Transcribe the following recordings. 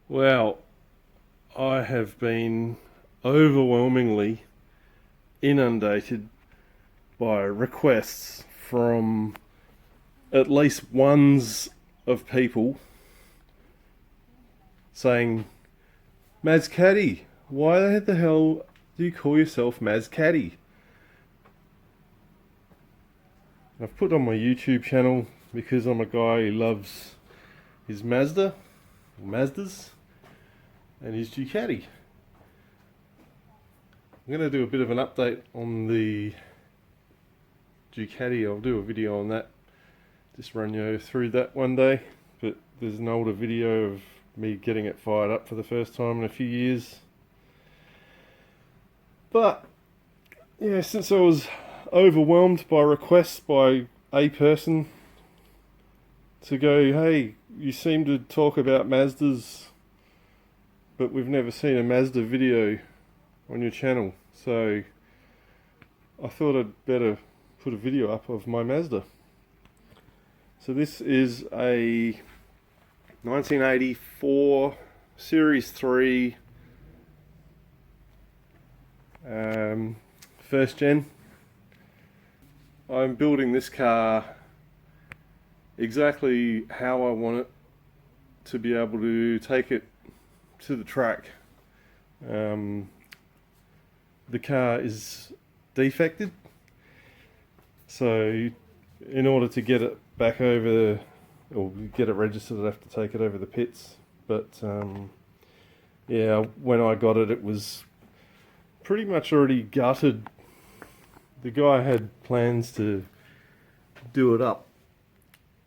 Well, I have been overwhelmingly inundated by requests from at least ones of people saying, Maz Caddy, why the hell do you call yourself Maz Caddy? I've put on my YouTube channel because I'm a guy who loves his Mazdas, and his Ducati. I'm going to do a bit of an update on the Ducati. I'll do a video on that, just run you through that one day, but there's an older video of me getting it fired up for the first time in a few years. But yeah, since I was overwhelmed by requests by a person to go, hey, you seem to talk about Mazdas, but we've never seen a Mazda video on your channel, so I thought I'd better put a video up of my Mazda. So this is a 1984 Series 3 first gen. I'm building this car exactly how I want it to be able to take it to the track. The car is defected, so in order to get it back over, or get it registered, I'd have to take it over the pits. But yeah, when I got it, it was pretty much already gutted. The guy had plans to do it up,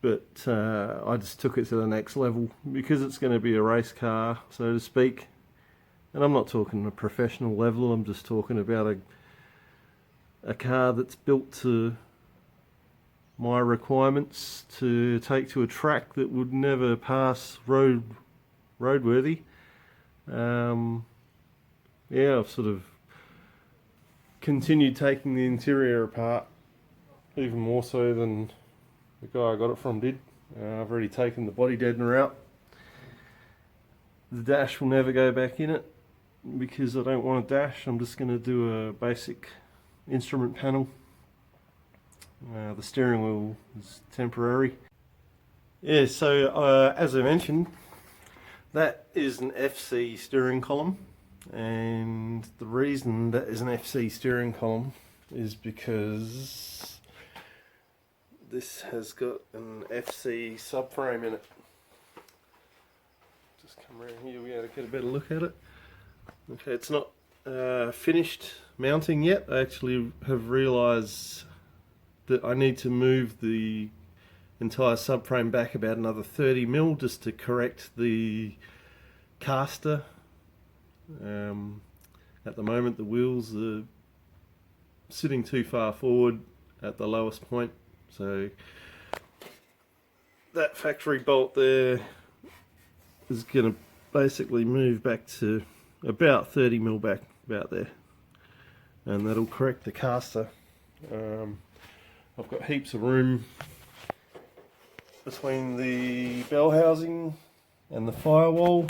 but I just took it to the next level because it's going to be a race car, so to speak. And I'm not talking a professional level, I'm just talking about a car that's built to my requirements to take to a track that would never pass roadworthy. Yeah, I've sort of continued taking the interior apart, even more so than the guy I got it from did. I've already taken the body deadener out. The dash will never go back in it because I don't want a dash. I'm just going to do a basic instrument panel. The steering wheel is temporary. Yeah, so as I mentioned, that is an FC steering column, and the reason that is an FC steering column is because this has got an FC subframe in it. Just come around here, we able to get a better look at it. Okay, it's not finished mounting yet. I actually have realised that I need to move the entire subframe back about another 30mm just to correct the caster. At the moment the wheels are sitting too far forward at the lowest point, so that factory bolt there is going to basically move back to about 30mm back, about there, and that'll correct the caster. I've got heaps of room between the bell housing and the firewall,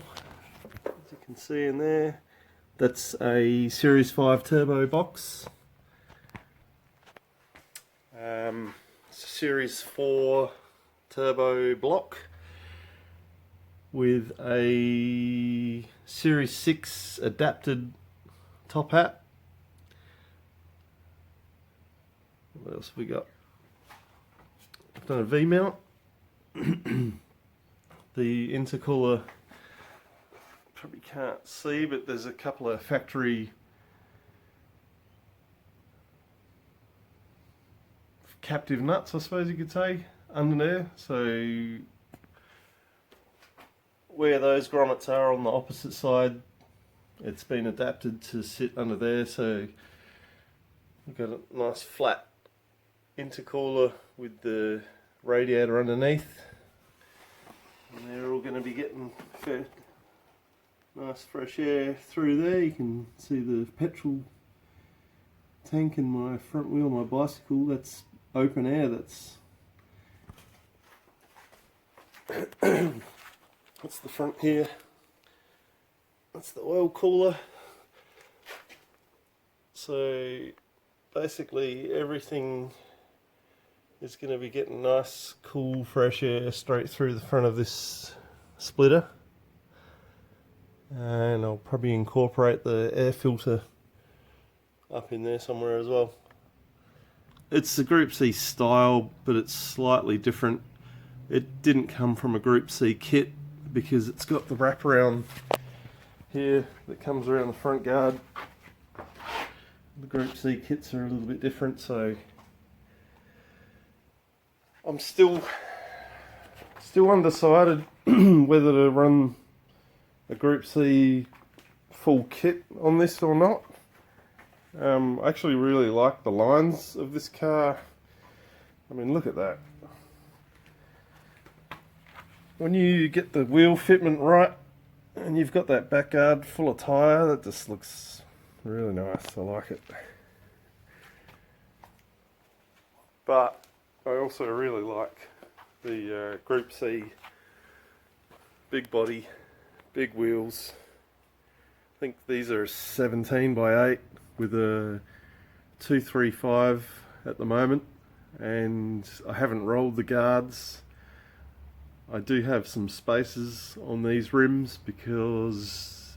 as you can see in there. That's a Series 5 turbo box. It's a Series 4 turbo block with a Series 6 adapted top hat. What else have we got? I've done a V-mount. The intercooler, probably can't see, but there's a couple of factory captive nuts, I suppose you could say, under there. So where those grommets are on the opposite side, it's been adapted to sit under there, so we've got a nice flat intercooler with the radiator underneath, and they're all going to be getting nice fresh air through there. You can see the petrol tank in my front wheel, my bicycle, that's open air. That's that's the front here. That's the oil cooler. So basically everything is going to be getting nice, cool, fresh air straight through the front of this splitter. And I'll probably incorporate the air filter up in there somewhere as well. It's the Group C style, but it's slightly different. It didn't come from a Group C kit because it's got the wraparound here that comes around the front guard. The Group C kits are a little bit different, so I'm still undecided whether to run a Group C full kit on this or not. I actually really like the lines of this car. I mean, look at that. When you get the wheel fitment right and you've got that back guard full of tyre, that just looks really nice. I like it. But I also really like the Group C big body, big wheels. I think these are 17 by 8 with a 235 at the moment, and I haven't rolled the guards. I do have some spaces on these rims because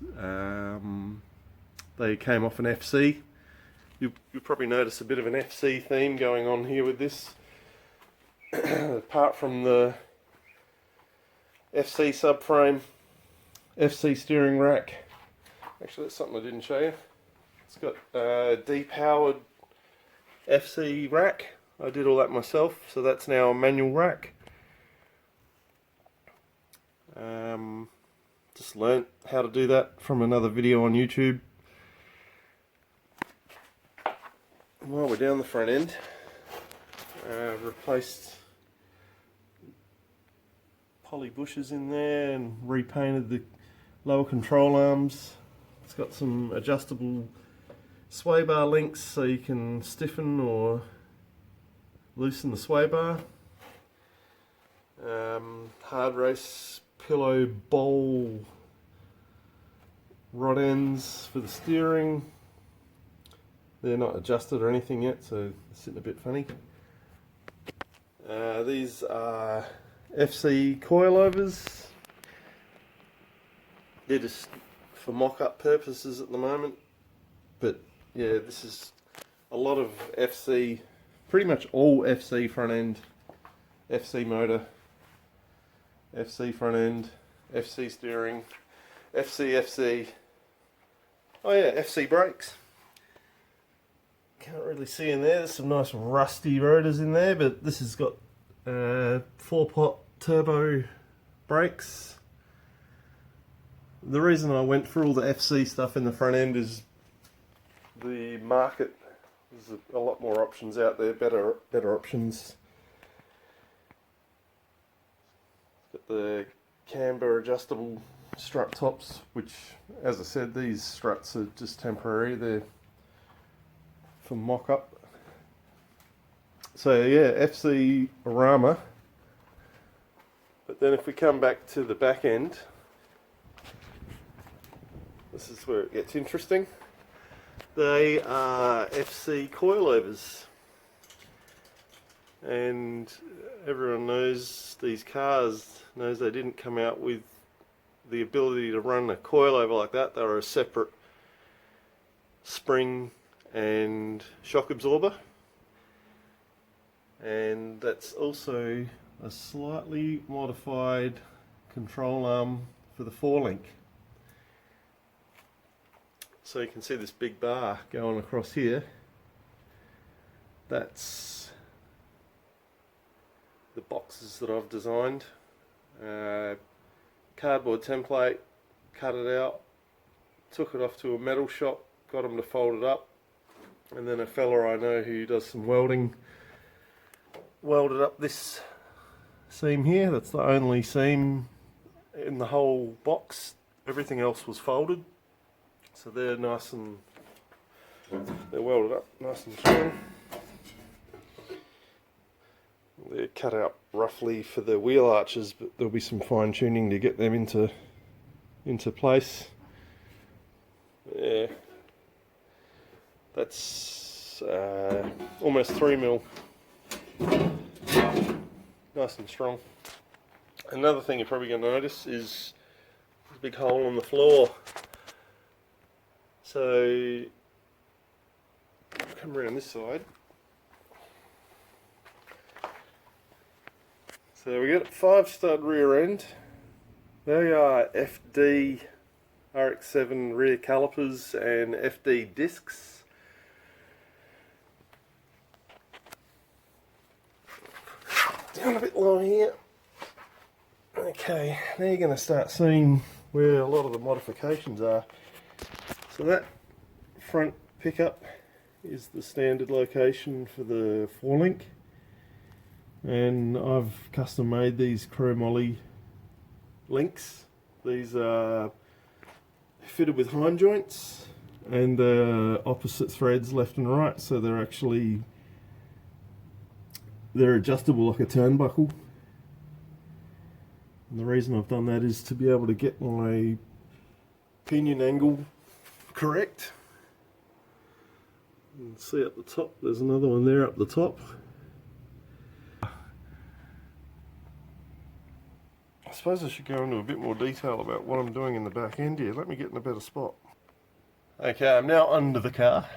they came off an FC. You'll probably notice a bit of an FC theme going on here with this. Apart from the FC subframe, FC steering rack. Actually, that's something I didn't show you. It's got a depowered FC rack. I did all that myself, so that's now a manual rack. Just learnt how to do that from another video on YouTube. While we're down the front end, replaced poly bushes in there and repainted the lower control arms. It's got some adjustable sway bar links so you can stiffen or loosen the sway bar. Hard race pillow bowl rod ends for the steering. They're not adjusted or anything yet, so they're sitting a bit funny. These are FC coilovers. They're just for mock-up purposes at the moment, but yeah, this is a lot of FC, pretty much all FC front end, FC motor, FC front end, FC steering, FC. Oh yeah, FC brakes. Can't really see in there. There's some nice rusty rotors in there, but this has got 4-pot turbo brakes. The reason I went for all the FC stuff in the front end is the market. There's a lot more options out there, better options. Got the camber adjustable strut tops, which, as I said, these struts are just temporary. They're for mock-up. So yeah, FC Rama. But then if we come back to the back end, this is where it gets interesting. They are FC coilovers, and everyone knows these cars knows they didn't come out with the ability to run a coilover like that. They were a separate spring and shock absorber, and that's also a slightly modified control arm for the 4-link. So you can see this big bar going across here. That's the boxes that I've designed. Cardboard template, cut it out, took it off to a metal shop, got them to fold it up, and then a fella I know who does some welding welded up this seam here. That's the only seam in the whole box. Everything else was folded. So they're nice and they're welded up nice and strong. They're cut out roughly for the wheel arches, but there'll be some fine tuning to get them into place. That's almost 3mm. Nice and strong. Another thing you're probably going to notice is there's a big hole in the floor. So come around this side. So we got 5-stud rear end. They are FD Rx7 rear calipers and FD discs. Down a bit low here. Okay, now you're going to start seeing where a lot of the modifications are. So that front pickup is the standard location for the 4-link, and I've custom made these chromoly links. These are fitted with hind joints and opposite threads left and right, so they're adjustable like a turnbuckle. And the reason I've done that is to be able to get my pinion angle correct. You can see up the top, there's another one there up the top. I suppose I should go into a bit more detail about what I'm doing in the back end here. Let me get in a better spot. Okay, I'm now under the car,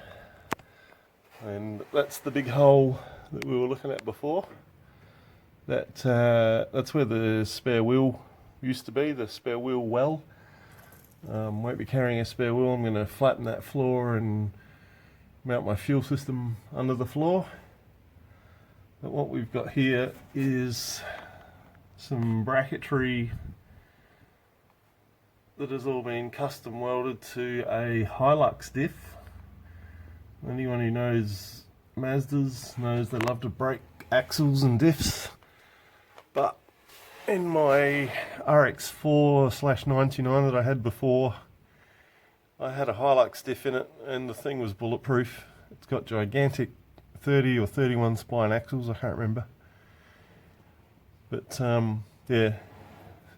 and that's the big hole that we were looking at before. That's where the spare wheel used to be, the spare wheel well. Won't be carrying a spare wheel. I'm going to flatten that floor and mount my fuel system under the floor. But what we've got here is some bracketry that has all been custom welded to a Hilux diff. Anyone who knows Mazdas knows they love to break axles and diffs. But in my Rx4/99 that I had before, I had a Hilux diff in it, and the thing was bulletproof. It's got gigantic 30 or 31 spline axles, I can't remember. But yeah,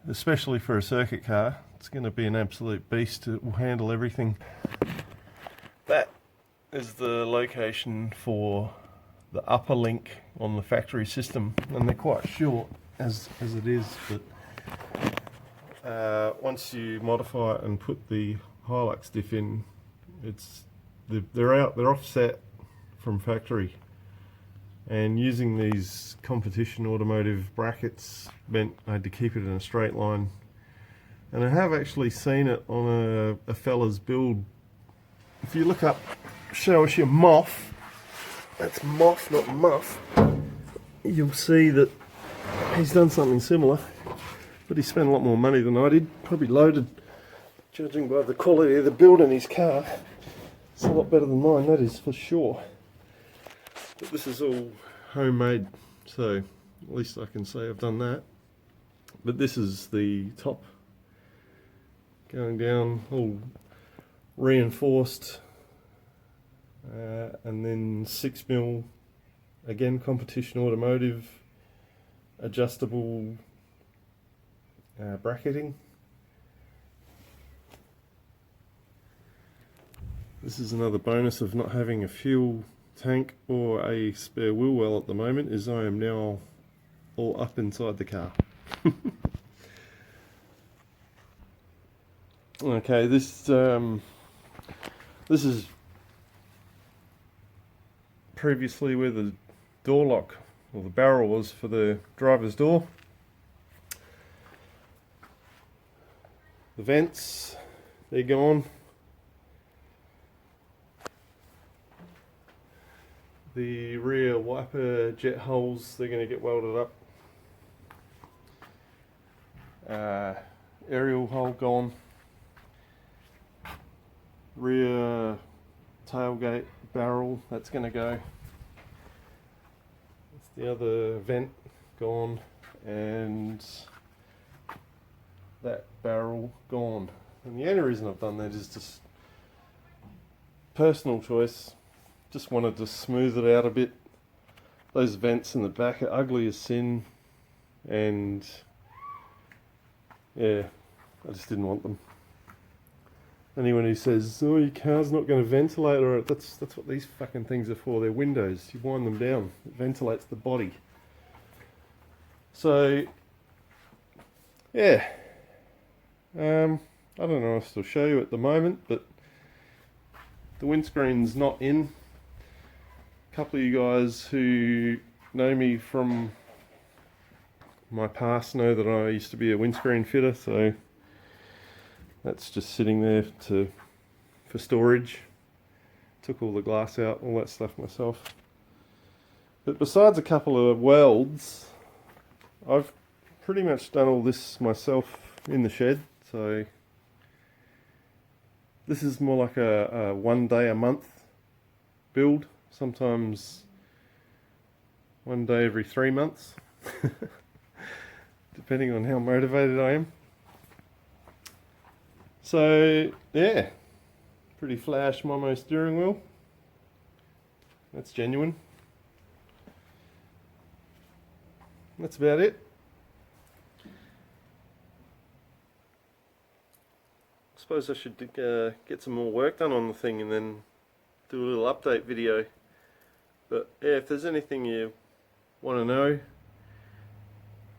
especially for a circuit car, it's going to be an absolute beast. It will handle everything. That is the location for the upper link on the factory system, and they're quite short as it is, but once you modify it and put the Hilux diff in, they're offset from factory, and using these competition automotive brackets meant I had to keep it in a straight line. And I have actually seen it on a fella's build. If you look up, show us your Moff, that's Moff, not Muff, you'll see that he's done something similar, but he spent a lot more money than I did, probably loaded, judging by the quality of the build in his car. It's a lot better than mine, that is for sure. But this is all homemade, so at least I can say I've done that. But this is the top going down, all reinforced, and then 6mm, again competition automotive, adjustable bracketing. This is another bonus of not having a fuel tank or a spare wheel well at the moment, is I am now all up inside the car. Okay, this is previously where the door lock or the barrel was for the driver's door. The vents, they're gone. The rear wiper jet holes, they're going to get welded up. Aerial hole gone. Rear tailgate barrel, that's going to go. That's the other vent gone, and that barrel gone. And the only reason I've done that is just personal choice. Just wanted to smooth it out a bit. Those vents in the back are ugly as sin, and yeah, I just didn't want them. anyone who says, "Oh, your car's not going to ventilate," or that's what these fucking things are for. They're windows. You wind them down. It ventilates the body. So, yeah. I don't know if I'll show you at the moment, but the windscreen's not in. A couple of you guys who know me from my past know that I used to be a windscreen fitter, so that's just sitting there for storage. Took all the glass out, all that stuff myself. But besides a couple of welds, I've pretty much done all this myself in the shed, so this is more like a 1 day a month build, sometimes 1 day every 3 months, depending on how motivated I am. So yeah, pretty flash Momo steering wheel, that's genuine. That's about it. I suppose I should get some more work done on the thing and then do a little update video. But yeah, if there's anything you want to know,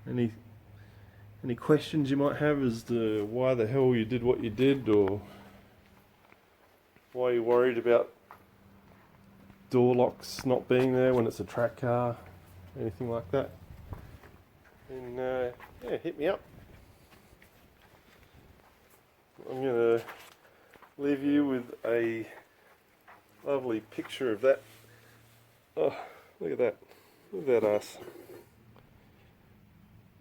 any questions you might have as to why the hell you did what you did, or why you're worried about door locks not being there when it's a track car, anything like that, then yeah, hit me up. I'm going to leave you with a lovely picture of that. Oh, look at that. Look at that ass.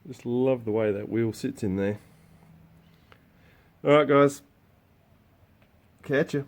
Just love the way that wheel sits in there. Alright guys, catch ya.